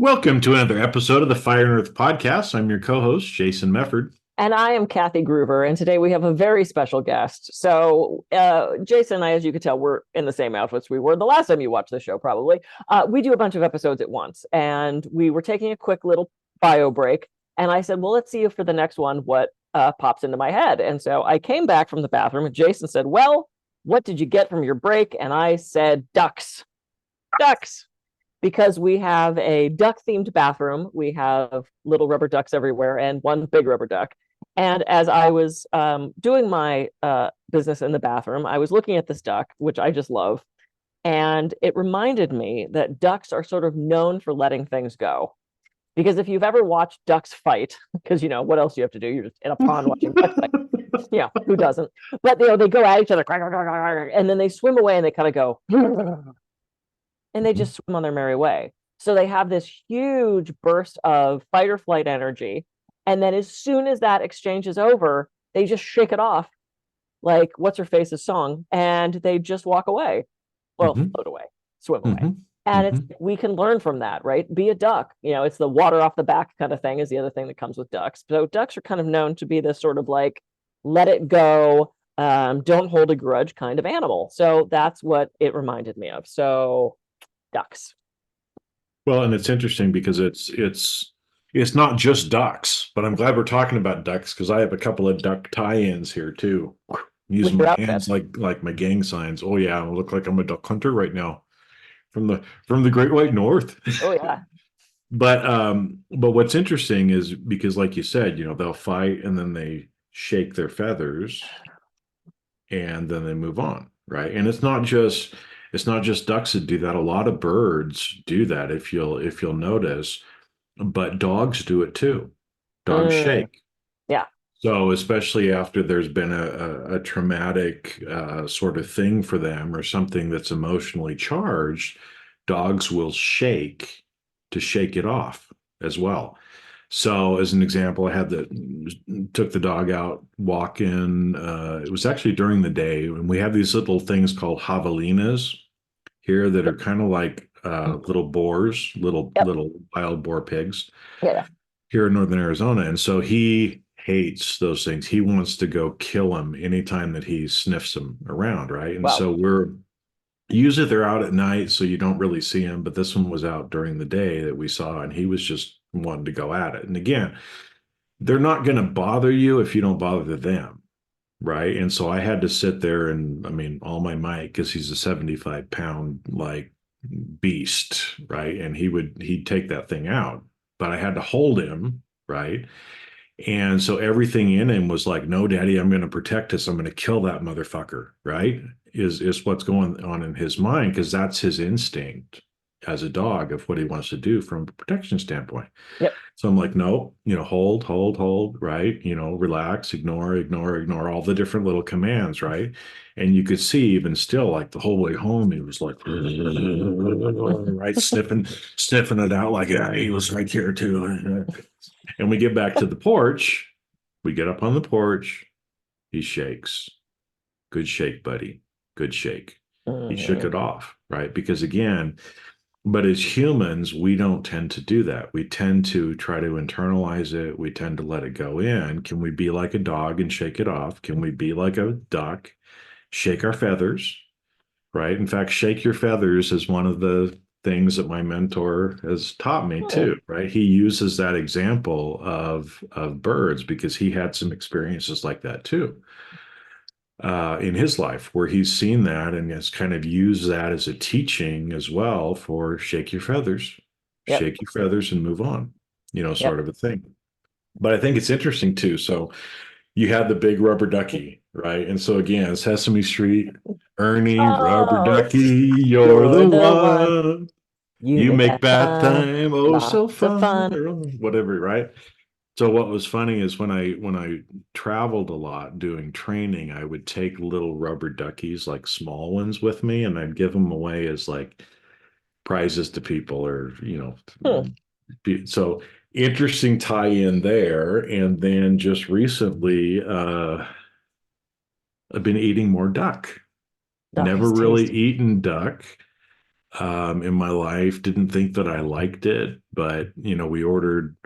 Welcome to another episode of the Fire and Earth podcast. I'm your co-host, Jason Mefford. And I am Kathy Groover, and today we have a very special guest. So, Jason and I, as you could tell, we're in the same outfits we were the last time you watched the show, probably. We do a bunch of episodes at once, and we were taking a quick little bio break. And I said, well, let's see if for the next one what pops into my head. And so I came back from the bathroom, and Jason said, well, what did you get from your break? And I said, ducks. Ducks. Because we have a duck themed bathroom. We have little rubber ducks everywhere and one big rubber duck. And as I was doing my business in the bathroom, I was looking at this duck, which I just love. And it reminded me that ducks are sort of known for letting things go. Because if you've ever watched ducks fight, because what else do you have to do? You're just in a pond watching ducks fight. Yeah, who doesn't? But they go at each other, and then they swim away and they kind of go, and they just swim on their merry way. So they have this huge burst of fight or flight energy. And then as soon as that exchange is over, they just shake it off like what's her face's song, and they just walk away. Well, float away, swim away. And we can learn from that, right? Be a duck. It's the water off the back kind of thing is the other thing that comes with ducks. So ducks are kind of known to be this sort of like let it go, don't hold a grudge kind of animal. So that's what it reminded me of. So ducks. Well, and it's interesting because it's not just ducks, but I'm glad we're talking about ducks because I have a couple of duck tie-ins here too. I'm using my hands like my gang signs. Oh yeah, I look like I'm a duck hunter right now from the Great White North. Oh yeah. But what's interesting is because like you said, they'll fight and then they shake their feathers and then they move on, right? And it's not just ducks that do that. A lot of birds do that if you'll notice, but dogs do it too. Dogs shake. Yeah. So especially after there's been a traumatic sort of thing for them or something that's emotionally charged, dogs will shake to shake it off as well. So as an example, took the dog out walking. It was actually during the day, and we have these little things called javelinas here that are kind of like little boars, little wild boar pigs Yeah. here in northern Arizona. And so he hates those things. He wants to go kill them anytime that he sniffs them around, right? And Wow. so usually they're out at night, so you don't really see them. But this one was out during the day that we saw, and he was just wanting to go at it. And again, they're not going to bother you if you don't bother them, right? And so I had to sit there and, I mean, all my might, because he's a 75-pound like beast, right? And he'd take that thing out, but I had to hold him, right? And so everything in him was like, no, daddy, I'm going to protect us. I'm going to kill that motherfucker, right? Is what's going on in his mind, because that's his instinct as a dog of what he wants to do from a protection standpoint. Yep. So I'm like, no, hold, right? Relax, ignore all the different little commands, right? And you could see even still, like the whole way home, he was like, right, sniffing it out like, yeah, he was right here too. And we get back to the porch. We get up on the porch. He shakes. Good shake, buddy. Good shake. He shook it off, right? Because again, but as humans, we don't tend to do that. We tend to try to internalize it. We tend to let it go in. Can we be like a dog and shake it off? Can we be like a duck, shake our feathers, right? In fact, shake your feathers is one of the things that my mentor has taught me too, right? He uses that example of birds because he had some experiences like that too in his life where he's seen that and has kind of used that as a teaching as well for shake your feathers, shake your feathers and move on, sort of a thing. But I think it's interesting too. So you had the big rubber ducky, right? And so again, Sesame Street, Ernie, rubber ducky, you're the one. You make bath time so fun, or whatever, right? So what was funny is when I traveled a lot doing training, I would take little rubber duckies, like small ones, with me, and I'd give them away as like prizes to people, or so interesting tie-in there. And then just recently, I've been eating more duck. Duck Never is really tasty. eaten duck. in my life. Didn't think that I liked it, but we ordered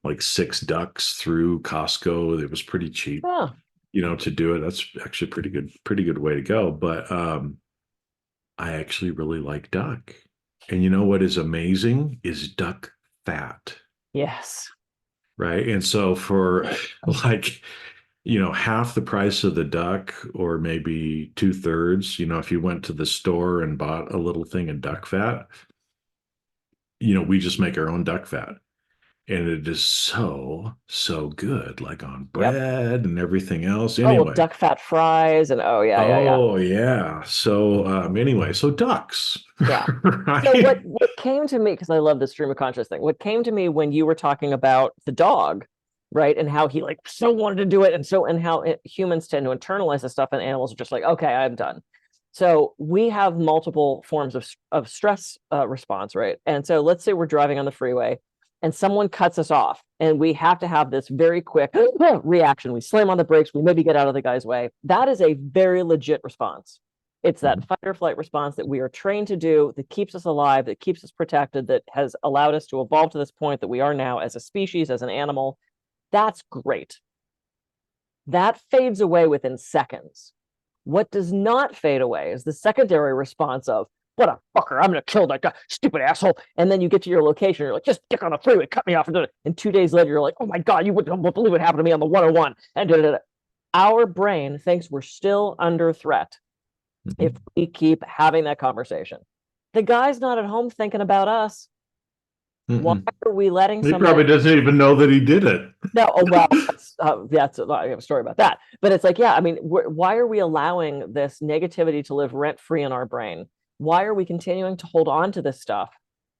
like 6 ducks through Costco. It was pretty cheap, Oh, to do it. That's actually pretty good way to go. But I actually really like duck. And you know what is amazing is duck fat, yes. right? And so for like, half the price of the duck, or maybe 2/3, if you went to the store and bought a little thing of duck fat, we just make our own duck fat. And it is so, so good, like on Yep. bread and everything else. Oh, well, Anyway, duck fat fries and oh yeah, yeah, yeah. oh yeah. So anyway, so ducks, Yeah. So right? what came to me, because I love the stream of conscious thing, what came to me when you were talking about the dog, right? And how he like so wanted to do it, and how humans tend to internalize this stuff, and animals are just like, okay, I'm done. So we have multiple forms of stress response, right? And so let's say we're driving on the freeway and someone cuts us off, and we have to have this very quick reaction. We slam on the brakes, we maybe get out of the guy's way. That is a very legit response. It's that fight or flight response that we are trained to do, that keeps us alive, that keeps us protected, that has allowed us to evolve to this point that we are now as a species, as an animal. That's great. That fades away within seconds. What does not fade away is the secondary response of, what a fucker, I'm going to kill that guy, stupid asshole. And then you get to your location, you're like, just stick on the freeway, cut me off. And 2 days later, you're like, oh my God, you wouldn't believe what happened to me on the 101. And da-da-da. Our brain thinks we're still under threat if Mhm. we keep having that conversation. The guy's not at home thinking about us. Why Mm-mm. are we letting He somebody? probably doesn't even know that he did it. No, oh well, that's I have a story about that. But it's like, yeah, I mean, why are we allowing this negativity to live rent free in our brain? Why are we continuing to hold on to this stuff?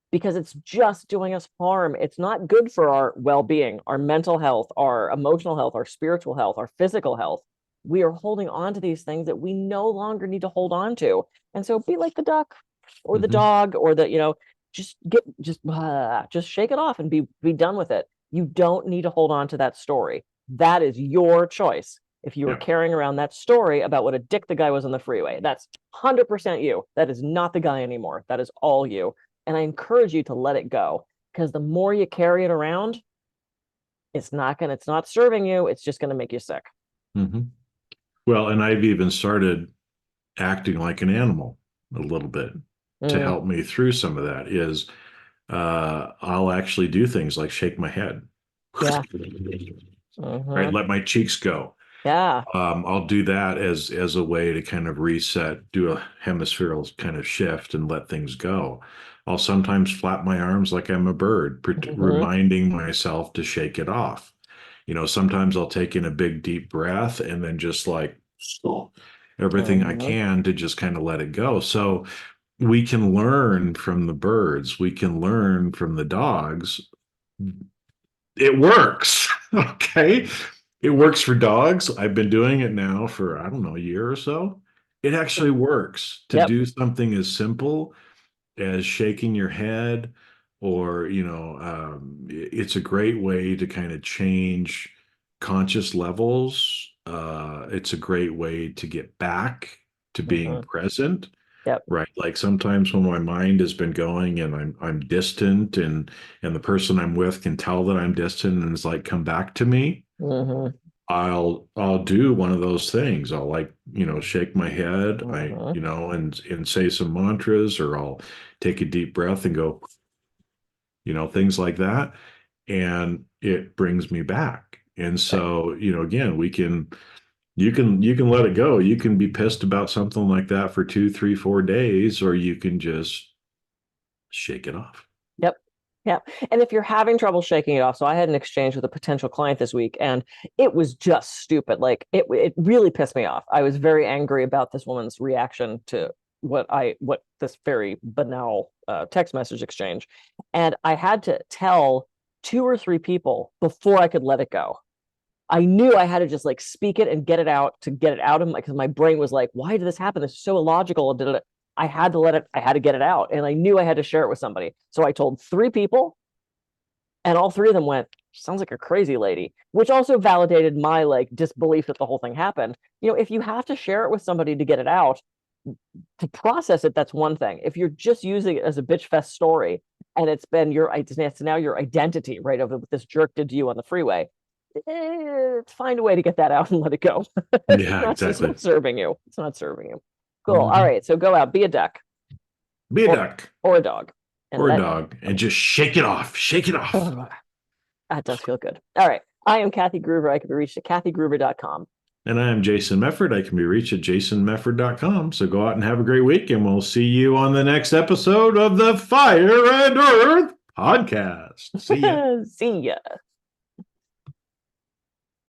Because it's just doing us harm. It's not good for our well being, our mental health, our emotional health, our spiritual health, our physical health. We are holding on to these things that we no longer need to hold on to. And so be like the duck or the Mhm. dog or just shake it off and be done with it. You don't need to hold on to that story. That is your choice. If you were Yeah. carrying around that story about what a dick the guy was on the freeway, that's 100% you. That is not the guy anymore. That is all you. And I encourage you to let it go, because the more you carry it around, it's not serving you. It's just gonna make you sick. Mhm. Well, and I've even started acting like an animal a little bit to Mm, help me through some of that. Is I'll actually do things like shake my head, yeah. right? Hmm. Let my cheeks go. Yeah. I'll do that as a way to kind of reset, do a hemispherical kind of shift and let things go. I'll sometimes flap my arms like I'm a bird, Hmm. reminding myself to shake it off. Sometimes I'll take in a big deep breath and then just like everything I Hmm. can to just kind of let it go. So we can learn from the birds, we can learn from the dogs. It works. Okay. It works for dogs. I've been doing it now for, I don't know, a year or so. It actually works to Yep. do something as simple as shaking your head, or, it's a great way to kind of change conscious levels. It's a great way to get back to being Hmm. present. Yep. Right. Like sometimes when my mind has been going and I'm distant, and the person I'm with can tell that I'm distant and is like, come back to me. Hmm. I'll do one of those things. I'll like, shake my head, Hmm. and say some mantras, or I'll take a deep breath and go, things like that. And it brings me back. And Right. so, again, you can let it go. You can be pissed about something like that for 2, 3, 4 days, or you can just shake it off. Yep. Yeah. And if you're having trouble shaking it off, so I had an exchange with a potential client this week, and it was just stupid. Like it really pissed me off. I was very angry about this woman's reaction to what this very banal text message exchange. And I had to tell 2 or 3 people before I could let it go. I knew I had to just like speak it and get it out, to get it out of my, because my brain was like, why did this happen? This is so illogical. I had to let it, I had to get it out. And I knew I had to share it with somebody. So I told 3 people, and all 3 of them went, sounds like a crazy lady, which also validated my like disbelief that the whole thing happened. If you have to share it with somebody to get it out, to process it, that's one thing. If you're just using it as a bitch fest story and it's now your identity, right? Of what this jerk did to you on the freeway, find a way to get that out and let it go. Yeah, It's exactly. not serving you. It's not serving you. Cool. All Mhm. right. So go out, be a duck Be a or duck or a dog and or a let dog and just shake it off. Shake it off. that does feel good. All right. I am Kathy Groover. I can be reached at kathygruber.com. And I am Jason Mefford. I can be reached at jasonmefford.com. So go out and have a great week, and we'll see you on the next episode of the Fire and Earth podcast. See ya. See ya.